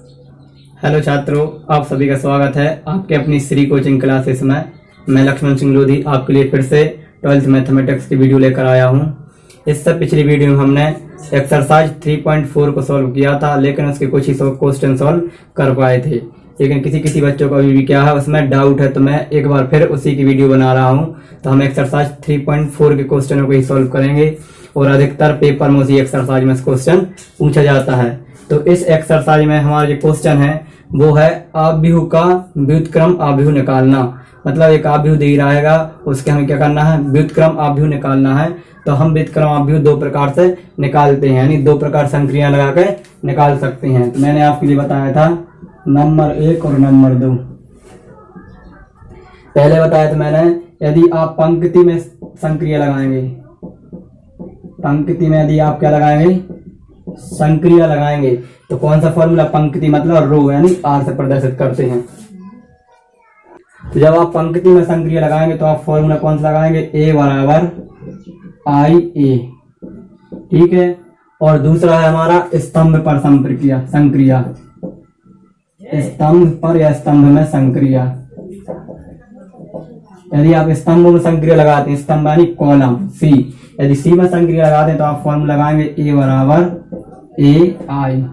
Hello छात्रों, आप सभी का स्वागत है आपके अपनी श्री कोचिंग क्लासेस में। मैं लक्ष्मण सिंह लोधी आपके लिए फिर से 12th मैथमेटिक्स की वीडियो लेकर आया हूं। इससे पिछली वीडियो में हमने एक्सरसाइज 3.4 को सॉल्व किया था, लेकिन उसके कुछ ही क्वेश्चन सॉल्व कर पाए थे। लेकिन किसी बच्चों को अभी भी क्या है उसमें डाउट है, तो मैं एक बार फिर उसी की वीडियो बना रहा हूं। तो हम एक्सरसाइज 3.4 के क्वेश्चनों को ही सॉल्व करेंगे और अधिकतर पेपर में उसी एक्सरसाइज में क्वेश्चन पूछा जाता है। तो इस एक्सरसाइज में हमारा जो क्वेश्चन है वो है आव्यूह का व्युत्क्रम आव्यूह निकालना। मतलब एक आव्यूह दे रहा है, उसके हमें क्या करना है, व्युत्क्रम आव्यूह निकालना है। तो हम व्युत्क्रम आव्यूह दो प्रकार से निकालते हैं, यानी दो प्रकार संक्रिया लगा के निकाल सकते हैं। तो मैंने आपके लिए बताया था नंबर 1 और नंबर 2। पहले बताया था मैंने, यदि आप पंक्ति में संक्रिया लगाएंगे, पंक्ति में यदि आप क्या लगाएंगे, संक्रिया लगाएंगे, तो कौन सा फॉर्मूला, पंक्ति मतलब रो यानी आर से प्रदर्शित करते हैं। तो जब आप पंक्ति में संक्रिया लगाएंगे तो आप फॉर्मूला कौन सा लगाएंगे, ए बराबर आई ए, ठीक है। और दूसरा है हमारा स्तंभ पर संक्रिया, स्तंभ पर या स्तंभ में संक्रिया। यदि आप स्तंभ में संक्रिया लगाते हैं, स्तंभ यानी कॉलम सी, यदि सी में संक्रिया लगाते हैं तो आप फॉर्मूला लगाएंगे ए बराबर ए आई।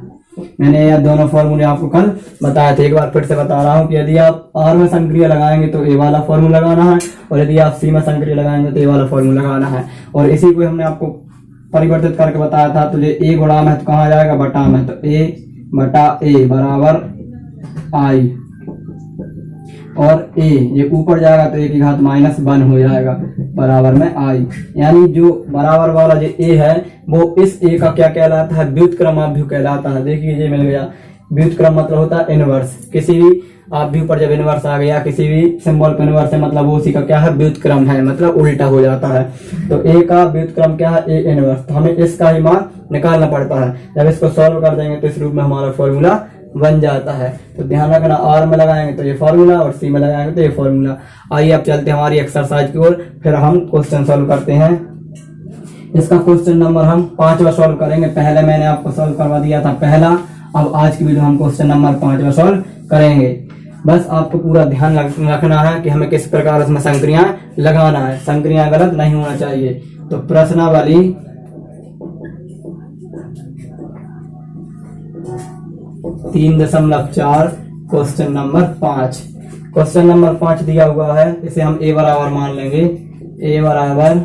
मैंने यह दोनों फॉर्मूले आपको कल बताए थे, एक बार फिर से बता रहा हूं कि यदि आप आर में संक्रिया लगाएंगे तो ए वाला फॉर्मूला लगाना है, और यदि आप सी में संक्रिया लगाएंगे तो ए वाला फॉर्मूला लगाना है। और इसी को हमने आपको परिवर्तित करके बताया था। तो ये ए गुणा में तो कहाँ जाएगा, बटा में, तो ए बटा ए बराबर आई, और ए ये ऊपर जाएगा तो ए की घात -1 हो जाएगा बराबर में आई। यानी जो बराबर वाला जो ए है वो इस ए का क्या कहलाता है, व्युत्क्रम आव्यूह कहलाता है। देखिए ये मिल गया, व्युत्क्रम मतलब होता है इनवर्स। किसी भी आव्यूह पर जब इनवर्स आ गया, किसी भी सिंबल पर इनवर्स है, मतलब वो उसी का क्या है, व्युत्क्रम है, मतलब उल्टा हो जाता है। तो ए का व्युत्क्रम क्या है, ए इनवर्स। तो हमें इसका ही मान निकालना पड़ता है। जब इसको सॉल्व कर देंगे तो इस रूप में हमारा फॉर्मूला बन जाता है। तो ध्यान रखना, आर में लगाएंगे तो ये फॉर्मूला और सी में लगाएंगे तो ये फॉर्मूला। आइए अब चलते हैं हमारी एक्सरसाइज की ओर, फिर हम क्वेश्चन सॉल्व करते हैं। इसका क्वेश्चन नंबर हम 5वां सॉल्व करेंगे। पहले मैंने आपको सॉल्व करवा दिया था पहला, अब आज की वीडियो हम क्वेश्चन नंबर 5वां सॉल्व करेंगे। बस आपको पूरा ध्यान रखना है कि हमें किस प्रकार इसमें संक्रिया लगाना है, संक्रिया गलत नहीं होना चाहिए। तो प्रश्नावली 3.4 क्वेश्चन नंबर 5। क्वेश्चन नंबर 5 दिया हुआ है, इसे हम ए बराबर मान लेंगे। ए बराबर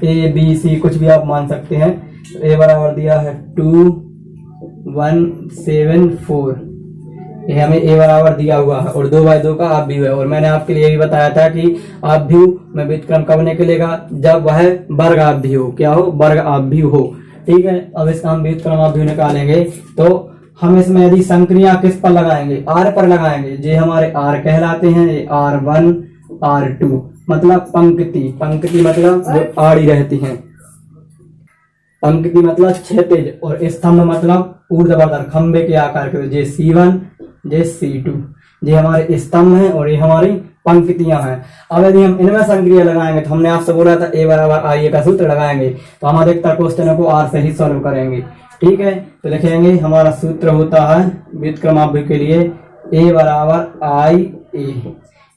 ए बी सी कुछ भी आप मान सकते हैं। तो ए बराबर दिया है 2174, ये हमें ए बराबर दिया हुआ है, और 2/2 का आव्यूह है। और मैंने आपके लिए भी बताया था कि आव्यूह में व्युत्क्रम कब निकलेगा, जब वह वर्ग आव्यूह हो, क्या हो, वर्ग आव्यूह हो, ठीक है। अब इसका हम व्युत्क्रम आव्यूह निकालेंगे तो हम इसमें यदि संक्रिया किस पर लगाएंगे, आर पर लगाएंगे। ये हमारे आर कहलाते हैं, ये R1 R2 मतलब पंक्ति मतलब जो आड़ी रहती हैं, पंक्ति मतलब क्षैतिज, और स्तंभ मतलब ऊर्ध्वाधर खंबे के आकार के। ये C1 ये C2 ये हमारे स्तंभ हैं और ये हमारी पंक्तियां हैं। अब यदि हम इनमें संक्रिया लगाएंगे तो हमने आपसे बोला था ए बराबर आई ए का सूत्र लगाएंगे। तो हम अधिकतर क्वेश्चनों को आर से ही सॉल्व करेंगे, ठीक है। तो लिखेंगे हमारा सूत्र होता है व्युत्क्रम आव्यूह के लिए ए बराबर आई ए,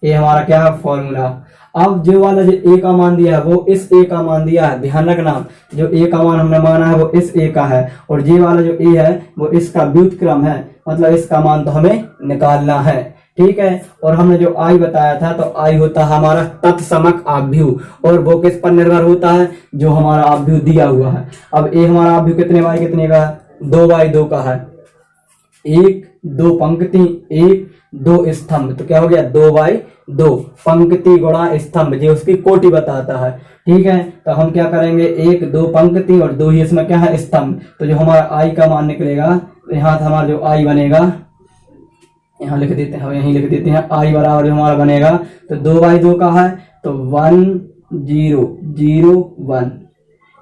ये हमारा क्या है, फॉर्मूला। अब जो वाला जो ए का मान दिया है वो इस ए का मान दिया है, ध्यान रखना, जो ए का मान हमने माना है वो इस ए का है, और जे वाला जो ए है वो इसका व्युत्क्रम है, मतलब इसका मान तो हमें निकालना है, ठीक है। और हमने जो आई बताया था, तो आई होता है हमारा तत्समक आव्यूह, और वो किस पर निर्भर होता है, जो हमारा आव्यूह दिया हुआ है। अब ए हमारा आव्यूह कितने बाई कितने का है, 2/2 का है, 1 2 पंक्ति 1 2 स्तंभ, तो क्या हो गया 2/2, पंक्ति गुणा स्तंभ, जो उसकी कोटि बताता है, ठीक है। तो हम क्या करेंगे, 1 2 पंक्ति और 2 ही इसमें क्या है, स्तंभ। तो जो हमारा आई का मान निकलेगा, तो यहाँ हमारा जो आई बनेगा, यहाँ लिख देते हैं, यहीं लिख देते हैं, आई बराबर जो हमारा बनेगा, तो 2/2 का है, तो 1 0 0 1,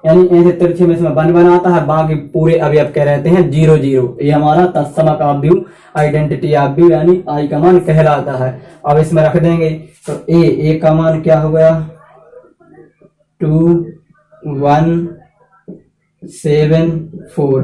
यानी ऐसे तिरछे में इसमें 1 बनाता है, बाकी पूरे अवयव कह रहते हैं 0 0। ये हमारा तत्समक आव्यूह, आइडेंटिटी आव्यूह यानी आई का मान कहलाता है। अब इसमें रख देंगे, तो ए का मान क्या हो गया, 2174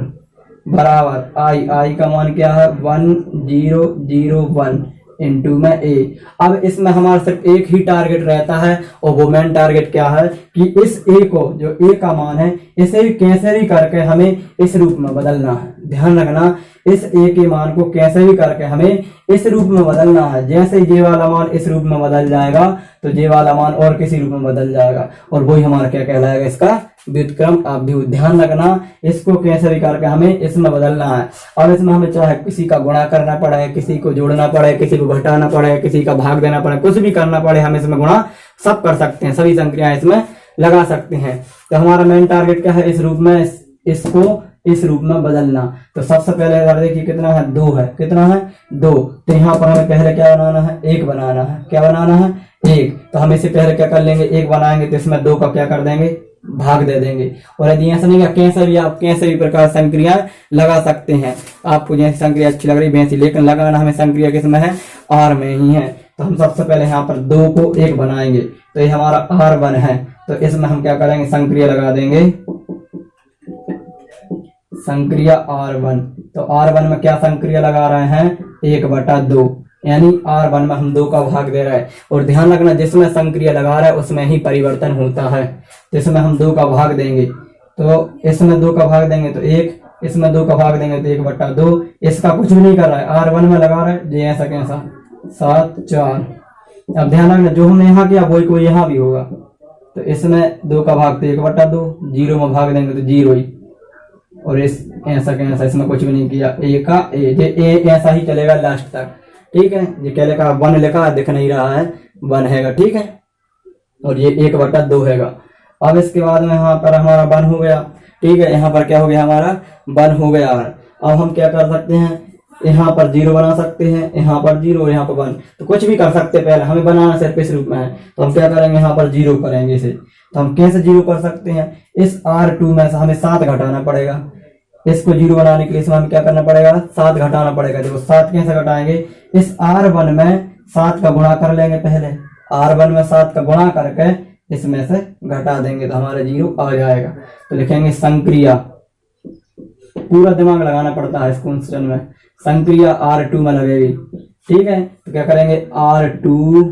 बराबर आई का मान क्या है 1001 इंटू में ए। अब इसमें हमारा सिर्फ एक ही टारगेट रहता है और वो मेन टारगेट क्या है कि इस ए को, जो ए का मान है, इसे कैसे भी करके हमें इस रूप में बदलना है। ध्यान रखना, इस ए के मान को कैसे भी करके हमें इस रूप में बदलना है। जैसे ये वाला मान इस रूप में बदल जाएगा तो ये वाला मान और किसी रूप में बदल जाएगा और वही हमारा क्या कहलाएगा, इसका व्युत्क्रम अवधि। ध्यान रखना, इसको कैसे भी करके हमें इसमें बदलना है। और इसमें हमें चाहे किसी का गुणा करना पड़े, किसी को जोड़ना पड़े, किसी को घटाना पड़े, किसी का भाग देना पड़े, कुछ भी करना पड़े, हम इसमें गुणा सब कर सकते हैं, सभी संख्याएं इसमें लगा सकते हैं। तो हमारा मेन टारगेट क्या है, इस रूप में इसको इस रूप में बदलना। तो सबसे पहले अगर देखिए कितना है, 2 है। कितना है, 2। तो यहाँ पर हमें पहले क्या बनाना है, 1 बनाना है। क्या बनाना है, 1। तो हम इससे पहले क्या कर लेंगे, 1 बनाएंगे तो इसमें 2 का क्या कर देंगे, भाग दे देंगे। और यदि ऐसा नहीं, कैसे भी आप कैसे भी प्रकार संक्रिया लगा सकते हैं। आपको जैसी संक्रिया अच्छी लग रही वैसी, लेकिन लगाना हमें संक्रिया किसमें है, आर में ही है। तो हम सबसे पहले यहाँ पर 2 को 1 बनाएंगे तो ये हमारा R1 है। तो इसमें हम क्या करेंगे, संक्रिया लगा देंगे, संक्रिया R1। तो R1 में क्या संक्रिया लगा रहे हैं, 1/2, यानी R1 में हम 2 का भाग दे रहे हैं। और ध्यान रखना, जिसमें संक्रिया लगा रहा है उसमें ही परिवर्तन होता है। तो इसमें हम 2 का भाग देंगे, तो इसमें 2 का भाग देंगे तो 1, इसमें 2 का भाग देंगे तो 1/2। इसका कुछ भी नहीं कर रहा है, R1 में लगा रहा है, ये ऐसा कैसा 7 4। अब ध्यान रखना, जो हमने यहाँ किया वही कोई यहाँ भी होगा। तो इसमें 2 का भाग तो 1/2, 0 में भाग देंगे तो 0 ही। और इस ऐसा कैसा, इसमें कुछ भी नहीं किया, ए का ए ऐसा ही चलेगा लास्ट तक। ठीक है, ये क्या लिखा, 1 लिखा दिख नहीं रहा है, 1 हैगा। ठीक है, और ये 1/2 हैगा। अब इसके बाद में यहाँ पर हमारा 1 हो गया। ठीक है, यहाँ पर क्या हो गया, हमारा 1 हो गया। अब हम क्या कर सकते हैं, यहाँ पर 0 बना सकते हैं, यहाँ पर 0 और यहाँ पर 1। तो कुछ भी कर सकते हैं, पहले हमें बनाना सिर्फ इस रूप में है। तो हम क्या करेंगे, यहाँ पर 0 करेंगे इसे। तो हम कैसे 0 कर सकते हैं, इस R2 में से हमें 7 घटाना पड़ेगा। इसको 0 बनाने के लिए इसमें हमें क्या करना पड़ेगा, 7 घटाना पड़ेगा। देखो 7 कैसे घटाएंगे, इस R1 में 7 का गुणा कर लेंगे पहले, R1 में 7 का गुणा करके इसमें से घटा देंगे तो हमारा 0 आ जाएगा। तो लिखेंगे संक्रिया, पूरा दिमाग लगाना पड़ता है इस क्वेश्चन में, संक्रिया R2 में लगेगी। ठीक है, तो क्या करेंगे, R2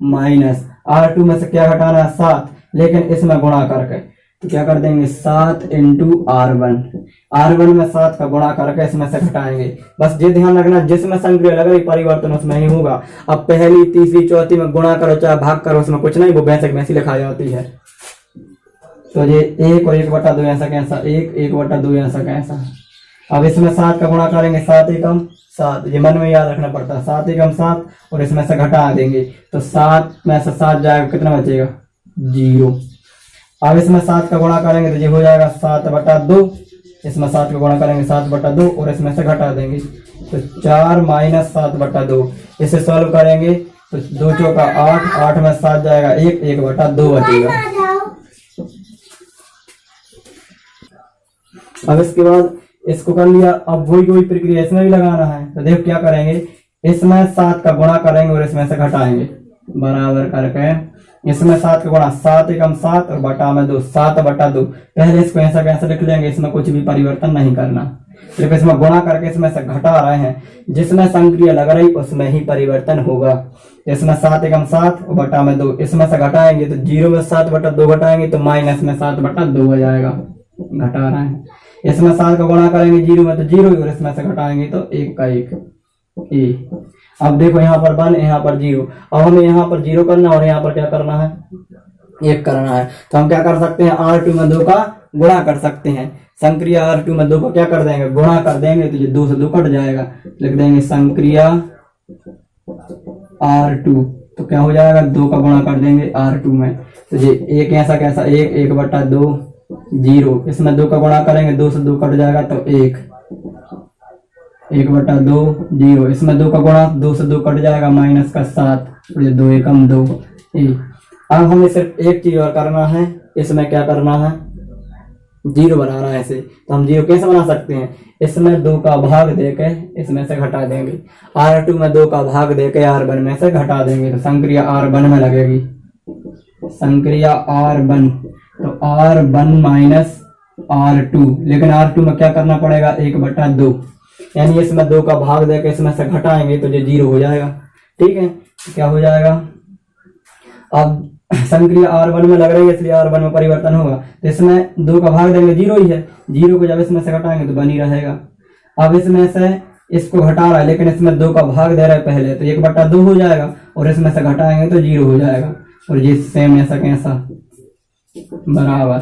माइनस R2 में से क्या घटाना है, 7, लेकिन इसमें गुणा करके। तो क्या कर देंगे, 7 इंटू R1 में 7 का गुणा करके इसमें से घटाएंगे। बस ये ध्यान रखना, जिसमें संक्रिया लग रही परिवर्तन उसमें ही होगा। अब पहली, तीसरी, चौथी में गुणा करो चाहे भाग करो, उसमें कुछ नहीं, वो वैसे वैसी लिखा जाती है। तो ये 1 और 1/2 ऐसा कैसा, 1 1/2 ऐसा कैसा। अब इसमें 7 का गुणा करेंगे, 7 एकम 7, ये मन में याद रखना पड़ता है, 7 एकम 7, और इसमें से घटा देंगे तो 7 में से 7 जाएगा, कितना बचेगा, 0। अब इसमें 7 का गुणा करेंगे तो ये हो जाएगा 7/2, इसमें 7 का गुणा करेंगे 7/2 और इसमें से घटा देंगे तो 4 माइनस 7/2। इसे सॉल्व करेंगे तो 2 चौका 8, 8 में 7 जाएगा 1, 1/2 बचेगा। अब इसके बाद इसको कर लिया, अब वही प्रक्रिया इसमें भी लगाना है। तो देखो क्या करेंगे, इसमें 7 का गुणा करेंगे और इसमें से घटाएंगे, बराबर करके इसमें 7 का गुणा, 7 एकम 7 और बटा में 2, 7/2। पहले इसको ऐसा कैसे लिख लेंगे, इसमें कुछ भी परिवर्तन नहीं करना, सिर्फ इसमें गुणा करके इसमें से घटा रहे हैं। जिसमें संक्रिया लग रही उसमें ही परिवर्तन होगा। इसमें 7 एकम 7 और बटा में 2, इसमें से घटाएंगे तो 0 में 7/2 घटाएंगे तो माइनस में 7/2 हो जाएगा, घटा रहे हैं। इसमें 7 का गुणा करेंगे 0 में तो 0 और इसमें से घटाएंगे तो 1 का 1 ए। अब देखो यहाँ पर 1, यहाँ पर 0। अब हमें यहाँ पर 0 करना और यहाँ पर क्या करना है, 1 करना है। तो हम क्या कर सकते हैं, R2 में 2 का गुणा कर सकते हैं। संक्रिया R2 में 2 को क्या कर देंगे, गुणा कर देंगे तो ये 2 से 2 कट जाएगा, लिख देंगे संक्रिया R2। तो क्या हो जाएगा, 2 का गुणा कर देंगे R2 में तो ये 1 ऐसा कैसा, 1 1/2 0, इसमें 2 का गुणा करेंगे 2 से 2 कट जाएगा तो 1 1/2 0, इसमें 2 का गुणा 2 से 2 कट जाएगा माइनस का 7, 2 एकम 2 ए। अब हमें सिर्फ एक चीज और करना है, इसमें क्या करना है, 0 बनाना है इसे। तो हम 0 कैसे बना सकते हैं, इसमें 2 का भाग देके इसमें से घटा देंगे, R2 में 2 का भाग देके R1 में से घटा देंगे तो संक्रिया R1 में लगेगी, संक्रिया R1। तो R1 माइनस R2, लेकिन R2 में क्या करना पड़ेगा 1/2, यानी इसमें 2 का भाग देकर इसमें से घटाएंगे तो ये 0 हो जाएगा। ठीक है, क्या हो जाएगा, अब संक्रिया R1 में लग रही है इसलिए R1 में परिवर्तन होगा, तो इसमें 2 का भाग देंगे 0 ही है, 0 को जब इसमें से घटाएंगे तो बनी रहेगा। अब इसमें से इसको घटा रहा है लेकिन इसमें 2 का भाग दे रहा है पहले, तो 1/2 हो जाएगा और इसमें से घटाएंगे तो 0 हो जाएगा, और ये सेम ऐसा कैसा बराबर।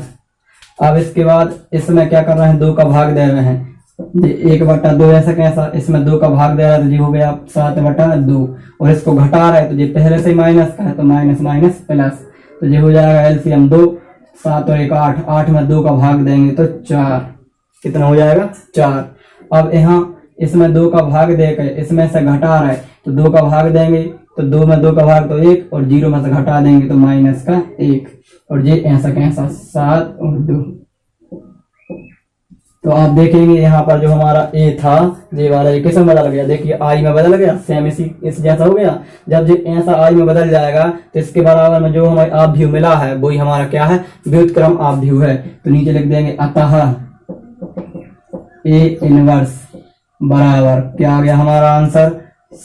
अब इसके बाद इसमें क्या कर रहे हैं 2 का भाग दे रहे हैं, 1/2 ऐसा कैसा, इसमें 2 का भाग दे रहा है तो ये हो गया 7/2, और इसको घटा रहा है तो ये पहले से ही माइनस का है तो माइनस माइनस प्लस, तो ये हो जाएगा एलसीएम 2, 7 और 1 8, 8 में 2 का भाग देंगे तो 4, कितना हो जाएगा 4। अब यहाँ इसमें 2 का भाग देकर इसमें से घटा रहा है तो 2 का भाग देंगे तो 2 में 2 का भाग तो 1, और 0 में से घटा देंगे तो माइनस का 1, और ये ऐसा कैसा 7 और 2। तो आप देखेंगे यहाँ पर जो हमारा ए था ये वाला ये किस में बदल गया, देखिए आई में बदल गया, सेम इस जैसा हो गया। जब ये ऐसा आई में बदल जाएगा तो इसके बराबर में जो हमें आव्यूह मिला है वही हमारा क्या है, व्युत्क्रम आव्यूह है। तो नीचे लिख देंगे अतः ए इनवर्स बराबर क्या आ गया हमारा आंसर,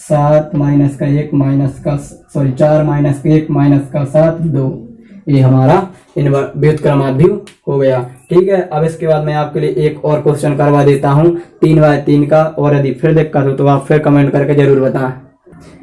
7 माइनस का 1 माइनस का 4 माइनस का 1 माइनस का 7 2, ये हमारा व्युत्क्रम आव्यूह हो गया। ठीक है, अब इसके बाद मैं आपके लिए एक और क्वेश्चन करवा देता हूँ 3/3 का, और यदि फिर दिक्कत हो तो आप फिर कमेंट करके जरूर बताएं।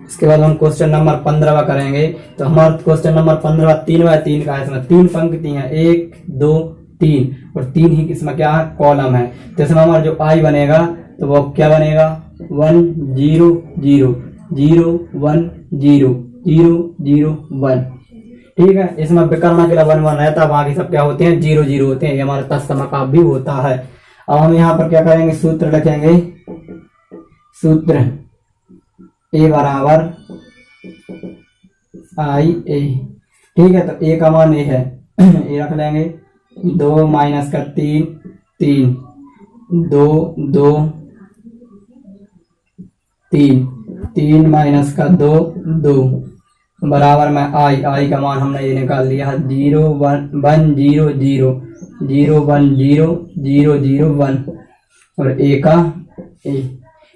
इसके बाद हम क्वेश्चन नंबर 15 करेंगे। तो हमारा क्वेश्चन नंबर 15 3/3 का है, इसमें 3 पंक्तियां 1 2 3 और 3 ही इसमें क्या है कॉलम है। तो इसमें हमारा जो आई बनेगा तो वो क्या बनेगा 1 0 0 0 1 0 0 0 1। ठीक है, इसमें विकर्ण के लिए 1 1 रहता है, बाकी सब क्या होते हैं 0 0 होते हैं, ये हमारा तत्सम का भी होता है। अब हम यहाँ पर क्या करेंगे, सूत्र लिखेंगे, सूत्र ए बराबर आई ए। ठीक है, तो ए का मान ए है, ए रख लेंगे, 2 माइनस का 3 3 2 2 3 3 माइनस का 2 2 बराबर में आई का मान हमने ये निकाल लिया है 0 1 1 0 0 0 1 0 0 0 1 और ए का ए।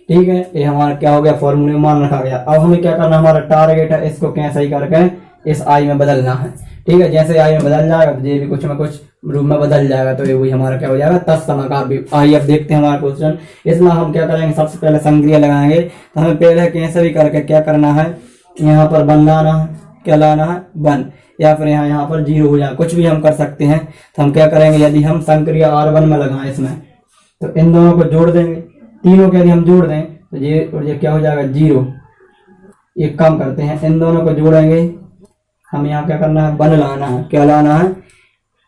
ठीक है, ये हमारा क्या हो गया फॉर्मूले में मान रखा गया। अब हमें क्या करना, हमारा टारगेट है इसको कैसे ही करके इस आई में बदलना है। ठीक है, जैसे आई में बदल जाएगा तो ये भी कुछ ना कुछ रूप में बदल जाएगा, तो ये वही हमारा क्या हो जाएगा तत्सम का भी। आइए अब देखते हैं हमारा क्वेश्चन। इसमें हम क्या करेंगे, सबसे पहले संक्रिया लगाएंगे। तो हमें पहले कैसे भी करके क्या करना है, यहाँ पर बन लाना है, क्या लाना है 1, या फिर यहाँ पर 0 हो जाए, कुछ भी हम कर सकते हैं। तो हम क्या करेंगे, यदि हम संक्रिया R1 में लगाएं इसमें, तो इन दोनों को जोड़ देंगे, तीनों को यदि हम जोड़ दें तो ये और ये क्या हो जाएगा 0। एक काम करते हैं, इन दोनों को जोड़ेंगे, हम यहाँ क्या करना है बन लाना है, क्या लाना है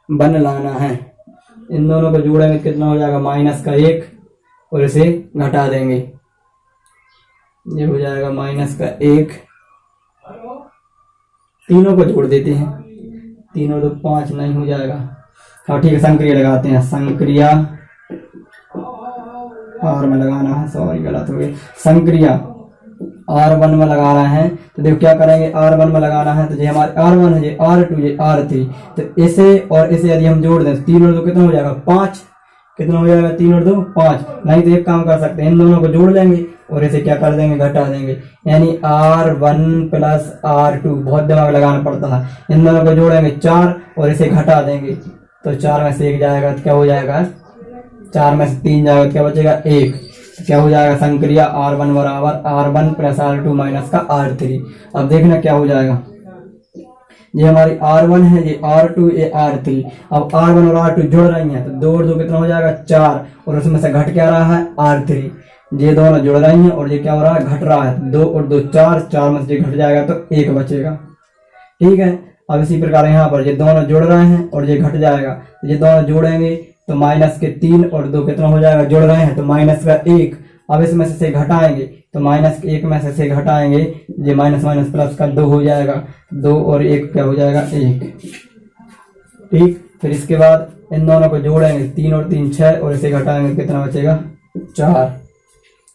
बन लाना है। इन दोनों को जोड़ेंगे कितना हो जाएगा माइनस का 1 और इसे घटा देंगे, ये हो जाएगा माइनस का 1। तीनों को जोड़ देते हैं, तीनों तो 5 नहीं हो जाएगा। हाँ ठीक है, संक्रिया लगाते हैं, संक्रिया R में लगाना है, सॉरी गलत हो गया, संक्रिया R1 में लगा रहे हैं। तो देखो क्या करेंगे, R1 में लगाना है तो ये हमारे R1 है, ये R2 ये R3, तो इसे और इसे यदि हम जोड़ दें 3 और 2 कितना हो जाएगा 5, कितना हो जाएगा 3 और 2 5। नहीं तो एक काम कर सकते हैं, इन दोनों को जोड़ लेंगे और इसे क्या कर देंगे घटा देंगे, यानी R1 प्लस R2, बहुत दिमाग लगाना पड़ता है। इन दोनों को जोड़ेंगे 4 और इसे घटा देंगे, तो 4 में से 1 जाएगा तो क्या हो जाएगा 4 में से 3 जाएगा तो क्या बचेगा 1, क्या हो जाएगा संक्रिया R1 बराबर R1 प्लस R2 माइनस का R3। अब देखना क्या हो जाएगा, ये हमारी R1 है, ये R2 ये R3। अब R1 और R2 जुड़ रही हैं तो 2 और 2 कितना हो जाएगा 4, और उसमें से घट क्या रहा है R3। ये दोनों जुड़ रही हैं और ये क्या हो रहा है घट रहा है, 2 और 2 4, 4 में से घट जाएगा तो 1 बचेगा। ठीक है, अब इसी प्रकार यहाँ पर ये दोनों जुड़ रहे हैं और ये घट जाएगा, ये दोनों जोड़ेंगे तो माइनस के 3 और 2 कितना हो जाएगा जुड़ रहे हैं तो माइनस का 1। अब इसमें से घटाएंगे तो माइनस के 1 में से घटाएंगे, ये माइनस माइनस प्लस का 2 हो जाएगा, 2 और 1 क्या हो जाएगा 1। ठीक, फिर इसके बाद इन दोनों को जोड़ेंगे, 3 और 3 6 और इसे घटाएंगे कितना बचेगा 4।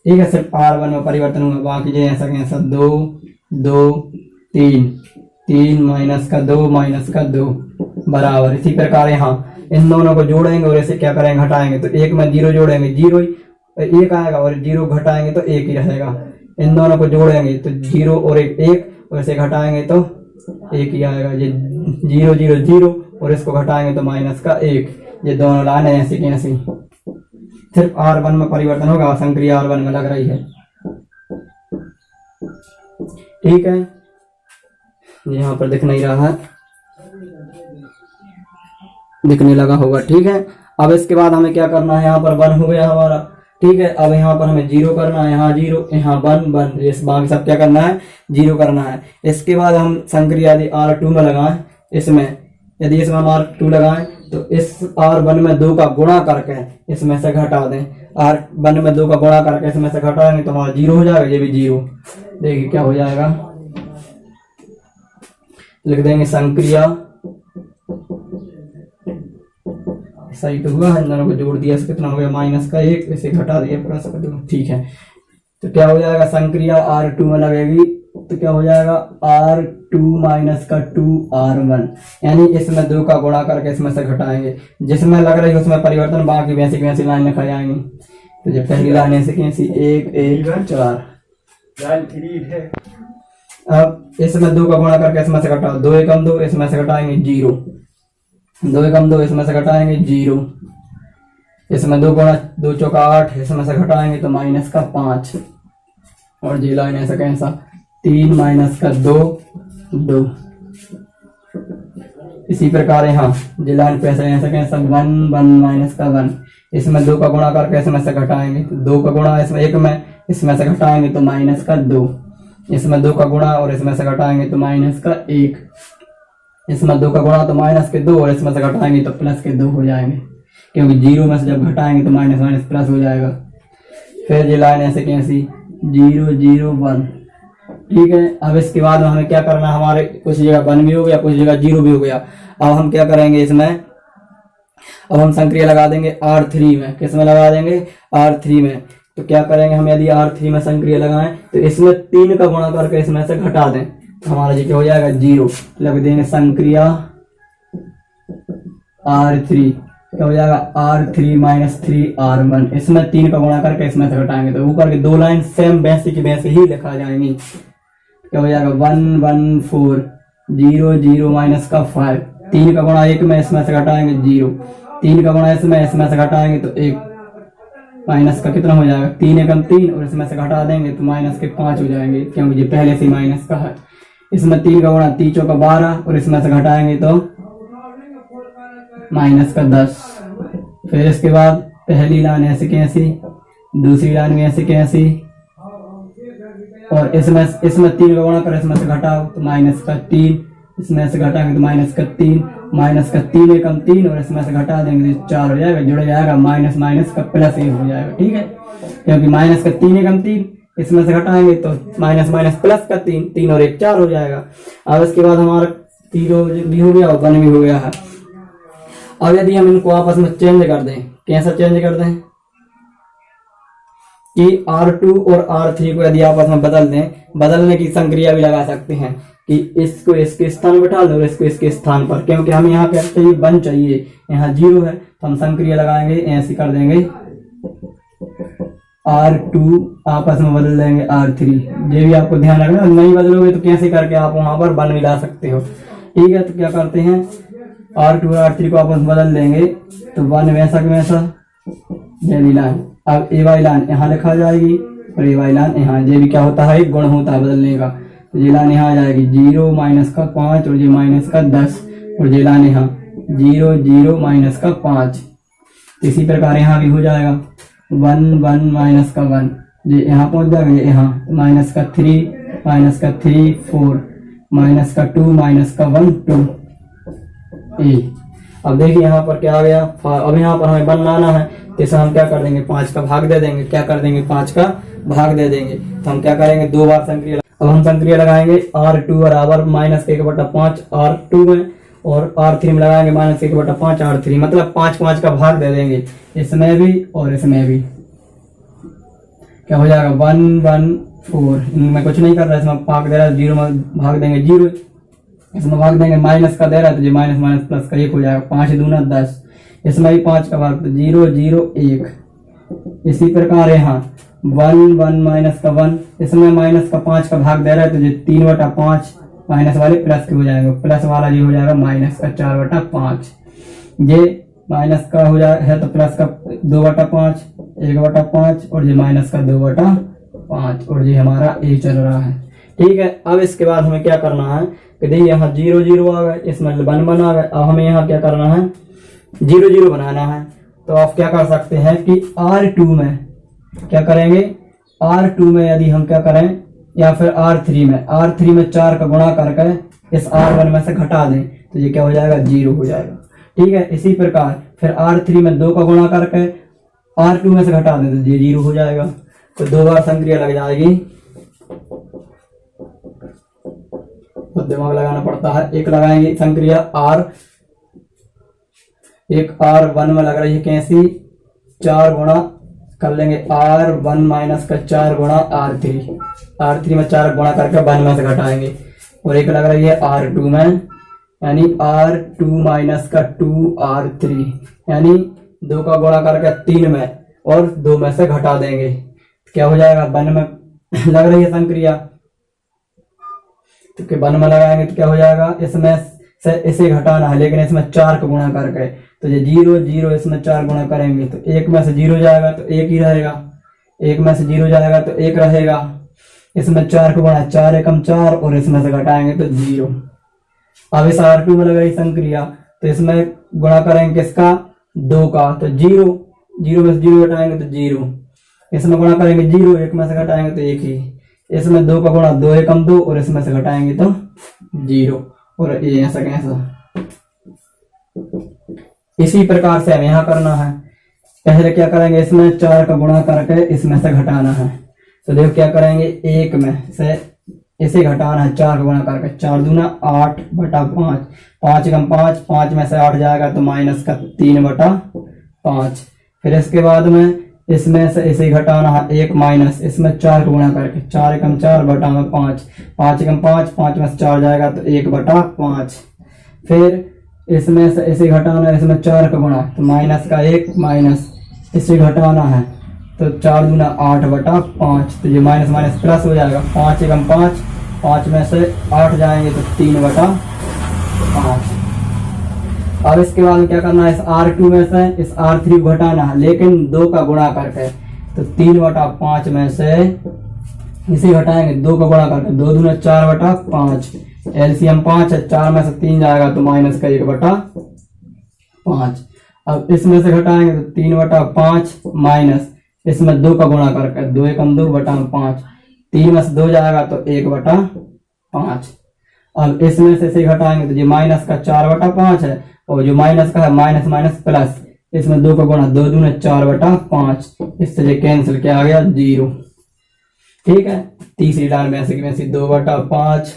ठीक है, सिर्फ R1 में परिवर्तन होगा, बाकी जो ऐसा कैसा 2 2 3 3 माइनस का 2 बराबर। इसी प्रकार यहाँ इन दोनों को जोड़ेंगे और ऐसे क्या करेंगे, घटाएंगे। तो 1 में 0 जोड़ेंगे 0 ही 1 आएगा, और 0 घटाएंगे तो 1 ही रहेगा। इन दोनों को जोड़ेंगे तो 0 और 1 1, और ऐसे घटाएंगे तो 1 ही आएगा। ये 0 0 0, और इसको घटाएंगे तो माइनस का 1। ये दोनों लाइन ऐसी की ऐसी, सिर्फ R1 में परिवर्तन होगा, संक्रिय R1 में लग रही है। ठीक है, यहाँ पर दिख नहीं रहा है, दिखने लगा होगा। ठीक है, अब इसके बाद हमें क्या करना है, यहाँ पर 1 हो गया हमारा। ठीक है, अब यहाँ पर हमें 0 करना है, यहाँ 0, यहाँ 1 1, इस बाकी सब क्या करना है, 0 करना है। इसके बाद हम संक्रिया यदि R2 में लगाएं, इसमें यदि इसमें हम R2 लगाएं तो इस R1 में 2 का गुणा करके इसमें से घटा दें। R1 में 2 का गुणा करके इसमें से घटाएंगे तो हमारा 0 हो जाएगा, ये भी 0। देखिए क्या हो जाएगा, लिख देंगे संक्रिया, सही तो हुआ है, इन दोनों को जोड़ दिया, इसका कितना हो गया, माइनस का 1, इसे घटा दिया प्लस का 2। ठीक है, तो क्या हो जाएगा, संक्रिया R2 में लगेगी तो क्या हो जाएगा, R2 माइनस का 2R1, यानी इसमें 2 का गुणा करके इसमें से घटाएंगे, जिसमें लग रही है उसमें परिवर्तन, बाकी वैसी वैसी लाइन लिखा जाएंगी। तो जब पहली लाइन ऐसे कैसी 1 1 4, अब इसमें 2 का गुणा करके इसमें से घटाओ, 2 एकम 2, इसमें से घटाएंगे 0, 2 एकम 2, इसमें से घटाएंगे 0, इसमें 2 गुणा 2 चौका 8, इसमें से घटाएंगे तो माइनस का 5, और जी लाइन ऐसा कैसा 3 माइनस का 2 2। इसी प्रकार यहाँ जी लाइन पे ऐसा कैसा 1 1 माइनस का 1, इसमें 2 का गुणा करके इसमें से घटाएंगे, तो 2 का गुणा इसमें 1 में, इसमें से घटाएंगे तो माइनस का 2, इसमें 2 का गुणा और इसमें से घटाएंगे तो माइनस का 1, इसमें 2 का गुणा तो माइनस के 2, और इसमें से घटाएंगे तो प्लस के 2 हो जाएंगे, क्योंकि 0 में से जब घटाएंगे तो माइनस माइनस प्लस हो जाएगा। फिर ये लाइन ऐसे कैसी 0 0 1। ठीक है, अब इसके बाद हमें क्या करना है, हमारे कुछ जगह 1 भी हो गया, कुछ जगह 0 भी हो गया। अब हम क्या करेंगे इसमें, अब हम संक्रिया लगा देंगे R3 में। किस में लगा देंगे, R3 में। तो क्या करेंगे हम, यदि R3 में संक्रिया लगाएं तो इसमें 3 का गुणा करके इसमें से घटा दें, तो हमारा जी क्या हो जाएगा 0, लग देंगे संक्रिया R3, क्या हो जाएगा R3 माइनस 3R1, इसमें 3 का गुणा करके इसमें से घटाएंगे तो ऊपर की 2 लाइन सेम वैसी की वैसी ही लिखा जाएंगी। क्या हो जाएगा 1 1 4 0 0 माइनस का 5, 3 का गुणा 1 में, इसमें से घटाएंगे 0, 3 का गुणा इसमें से घटाएंगे तो 1, माइनस का कितना हो जाएगा 3 एकम 3, और इसमें से घटा देंगे तो माइनस के 5 हो जाएंगे, क्योंकि ये पहले से माइनस का है। इसमें 3 का गुणा 3 चौका 12, और इसमें से घटाएंगे तो माइनस का 10। फिर इसके बाद पहली लाइन ऐसे कैसी, दूसरी लाइन में ऐसे कैसी, और इसमें 3 का गुणा कर इसमें से घटाओ तो माइनस का 3, इसमें से घटाएंगे तो माइनस का 3, माइनस का 3 एकम 3, और इसमें से घटा देंगे तो 4 हो जाएगा, जुड़ जाएगा, माइनस माइनस का प्लस 1 हो जाएगा। ठीक है, क्योंकि माइनस का 3 एकम 3, इसमें से घटाएंगे तो माइनस माइनस प्लस का 3, 3 और 1 4 हो जाएगा। अब इसके बाद हमारा 0 भी हो गया और 1 भी हो गया है। अब यदि हम इनको आपस में चेंज कर दें, कैसा चेंज कर दें कि R2 और R3 को यदि आपस में बदल दें, बदलने की संक्रिया भी लगा सकते हैं कि इसको इसके स्थान पर बिठा दो और इसको इसके स्थान पर, क्योंकि हमें यहाँ पे चाहिए 1 चाहिए, यहाँ 0 है, तो हम संक्रिया लगाएंगे, ऐसे कर देंगे R2 आपस में बदल देंगे R3। ये भी आपको ध्यान रखना, नहीं बदलोगे तो कैसे करके आप वहां पर 1 मिला सकते हो। ठीक है, तो क्या करते हैं R2 और R3 को आपस में बदल देंगे तो 1 वैसा के वैसा, ये भी लाइन, अब ए वाई लाइन यहाँ लिखा जाएगी और ए वाई लाइन यहाँ, ये भी क्या होता है, एक गुण होता है बदलने का। तो ये लाइन यहाँ आ जाएगी 0 माइनस का 5 और ये माइनस का 10, और ये लाइन यहाँ 0 0 माइनस का 5। इसी प्रकार यहाँ भी हो जाएगा 1 1 माइनस का 1, ये यहाँ पहुंच जाएगा, ये यहाँ माइनस का 3 माइनस का 3 4 माइनस का 2 माइनस का 1 2 ए। अब देखिए यहाँ पर क्या आ गया, अब यहाँ पर हमें 1 लाना है, तो इसे हम क्या कर देंगे 5 का भाग दे देंगे, क्या कर देंगे 5 का भाग दे देंगे। तो हम क्या करेंगे 2 बार संक्रिया, अब हम संक्रिया लगाएंगे R2 बराबर माइनस 1/5 R2 में, और R3 में लगाएंगे माइनस 1/5 R3, मतलब 5 5 का भाग दे देंगे, इसमें भी और इसमें भी। क्या हो जाएगा 1 1 4, इनमें कुछ नहीं कर रहा है, इसमें भाग दे रहा है, 0 में भाग देंगे 0, इसमें भाग देंगे माइनस का दे रहा है तो ये माइनस माइनस प्लस का 1 हो जाएगा, 5 दूना 10, इसमें भी 5 का भाग, तो 0 0 1। इसी प्रकार यहाँ 1 1 माइनस का 1, इसमें माइनस का 5 का भाग दे रहा है, तो ये 3/5 माइनस वाले प्लस के हो जाएंगे, प्लस वाला ये हो जाएगा माइनस का 4/5। ये माइनस का हो जाए है तो प्लस का 2/5 1/5, और ये माइनस का 2/5, और ये हमारा ए चल रहा है। ठीक है, अब इसके बाद हमें क्या करना है कि देखिए यहाँ 0 0 आ गए, इसमें 1 1 आ गए। अब हमें यहाँ क्या करना है, 0 0 बनाना है। तो आप क्या कर सकते हैं कि R2 में क्या करेंगे, R2 में यदि हम क्या करें, या फिर R3 में 4 का गुणा करके इस R1 में से घटा दें, तो ये क्या हो जाएगा, 0 हो जाएगा। ठीक है, इसी प्रकार फिर R3 में 2 का गुणा करके R2 में से घटा दें, तो ये 0 हो जाएगा। तो 2 बार संक्रिया लग जाएगी, तो दिमाग लगाना पड़ता है। एक लगाएंगे संक्रिया एक R1 में लग रही है कैसी, 4 गुणा कर लेंगे R1 माइनस का 4 गुणा R3 में 4 गुणा करके 1 में से घटाएंगे। और एक लग रही है R2 में, यानी R2 माइनस का 2R3, यानी 2 का गुणा करके 3 में और 2 में से घटा देंगे, क्या हो जाएगा, 1 में लग रही है संक्रिया, क्योंकि 1 में लगाएंगे तो क्या हो जाएगा, इसमें से इसे घटाना है, लेकिन इसमें 4 का गुणा करके, तो ये 0 0 इसमें 4 गुणा करेंगे तो 1 में से 0 जाएगा तो 1 ही रहेगा, 1 में से 0 जाएगा तो 1 रहेगा। इसमें 4 का गुणा 4 एकम 4, और इसमें से घटाएंगे तो 0। अब इस R2 में लगाई संक्रिया, तो इसमें गुणा करेंगे किसका, 2 का, तो 0 0 में से 0 घटाएंगे तो 0। इसमें गुणा करेंगे 0, 1 में से घटाएंगे तो 1 ही। इसमें 2 का गुणा 2 एकम 2, और इसमें से घटाएंगे तो 0, और ये ऐसा कैसा। इसी प्रकार से हमें यहाँ करना है। पहले क्या करेंगे, इसमें 4 का गुणा करके इसमें से घटाना है। तो देखो क्या करेंगे, 1 में से इसे घटाना है 4 का गुणा करके, 4 दूना 8/5, 5 एकम 5, 5 में से 8 जाएगा तो माइनस का 3/5। फिर इसके बाद में इसमें से इसे घटाना है 1 माइनस, इसमें 4 का गुणा करके, 4 एकम 4 बटा में 5, 5 एकम 5, 5 में से 4 जाएगा तो 1/5। फिर इसमें से इसे घटाना है, इसमें 4 का गुणा, तो माइनस का 1 माइनस इसे घटाना है, तो 4 दूना 8/5, तो ये माइनस माइनस प्लस हो जाएगा, 5 एकम 5, 5 में से 8 जाएंगे तो 3/5। अब इसके बाद में क्या करना है, इस R2 में से इस R3 को घटाना है, लेकिन 2 का गुणा करके, तो 3/5 में से इसे घटाएंगे 2 का गुणा करके, 2 दूना 4/5, एलसीएम 5 है, 4 में से 3 जाएगा तो माइनस का 1/5। अब इसमें से घटाएंगे तो 3/5 माइनस इसमें 2 का गुणा करके, 2 एकम 2 बटा में 5, 3 में से 2 जाएगा तो 1/5। अब इसमें से इसे घटाएंगे तो ये माइनस का 4/5 है, और जो माइनस का है माइनस माइनस प्लस, इसमें 2 का गुणा, 2 दूना 4/5, इससे ये कैंसिल किया गया 0। ठीक है, तीसरी लाइन में ऐसे की वैसे 2/5,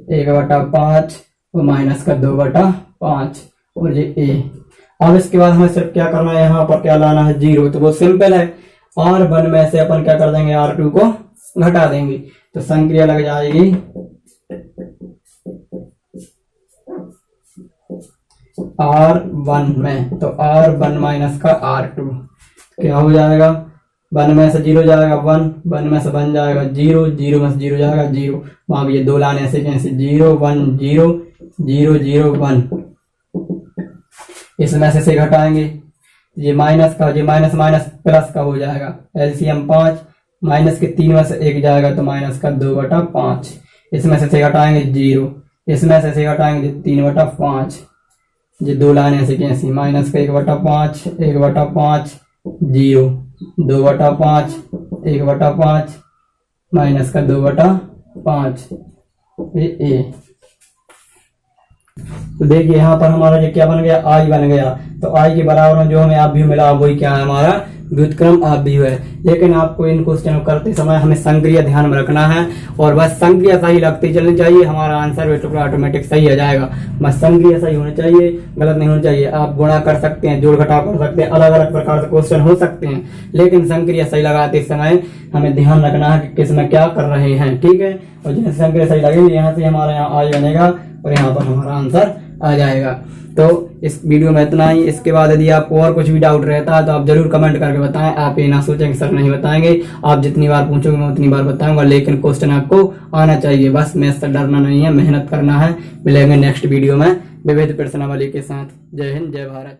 1/5 और माइनस का 2/5, और ये ए। अब इसके बाद हमें सिर्फ क्या करना है, यहाँ पर क्या लाना है, 0। तो बहुत सिंपल है, R1 में से अपन क्या कर देंगे, R2 को घटा देंगे, तो संक्रिया लग जाएगी R1 में, तो R1 माइनस का R2 क्या हो जाएगा, 1 में से 0 जाएगा 1, 1 में से 1 जाएगा 0, 0 में से 0 जाएगा 0। वहां भी ये 2 लाने ऐसे कैसे, 0 1 0 0 0 1, इसमें से घटाएंगे, ये माइनस का, ये माइनस माइनस प्लस का हो जाएगा, एलसीएम 5, माइनस के 3 में से 1 जाएगा तो माइनस का 2/5, इसमें से घटाएंगे 0, इसमें से घटाएंगे 3/5, ये 2 लाने ऐसे कैसे, माइनस का 1/5 1/5 0, 2/5 1/5 माइनस का 2/5, ए। तो देखिए यहाँ पर हमारा जो क्या बन गया, आई बन गया। तो आई के बराबर में जो हमें आव्यूह मिला वही क्या है, हमारा व्युत्क्रम आव्यूह है। लेकिन आपको इन क्वेश्चन करते समय हमें संक्रिया ध्यान में रखना है, और बस संक्रिया सही लगती चलनी चाहिए, हमारा आंसर ऑटोमेटिक सही आ जाएगा। बस संक्रिया सही होनी चाहिए, गलत नहीं होनी चाहिए। आप गुणा कर सकते हैं, जोड़ घटाव कर सकते हैं, अलग अलग प्रकार से क्वेश्चन हो सकते हैं, लेकिन संक्रिया सही लगाते समय हमें ध्यान रखना है कि किस में क्या कर रहे हैं। ठीक है, और जैसे संक्रिया सही लगेगी यहाँ से हमारा यहाँ आई बनेगा, और यहाँ पर हमारा आंसर आ जाएगा। तो इस वीडियो में इतना ही। इसके बाद यदि आपको और कुछ भी डाउट रहता है तो आप जरूर कमेंट करके बताएं। आप ये ना सोचें कि सर नहीं बताएंगे, आप जितनी बार पूछोगे मैं उतनी बार बताऊंगा, लेकिन क्वेश्चन आपको आना चाहिए। बस मैथ से डरना नहीं है, मेहनत करना है। मिलेंगे नेक्स्ट वीडियो में विविध प्रश्नावली के साथ। जय हिंद, जय भारत।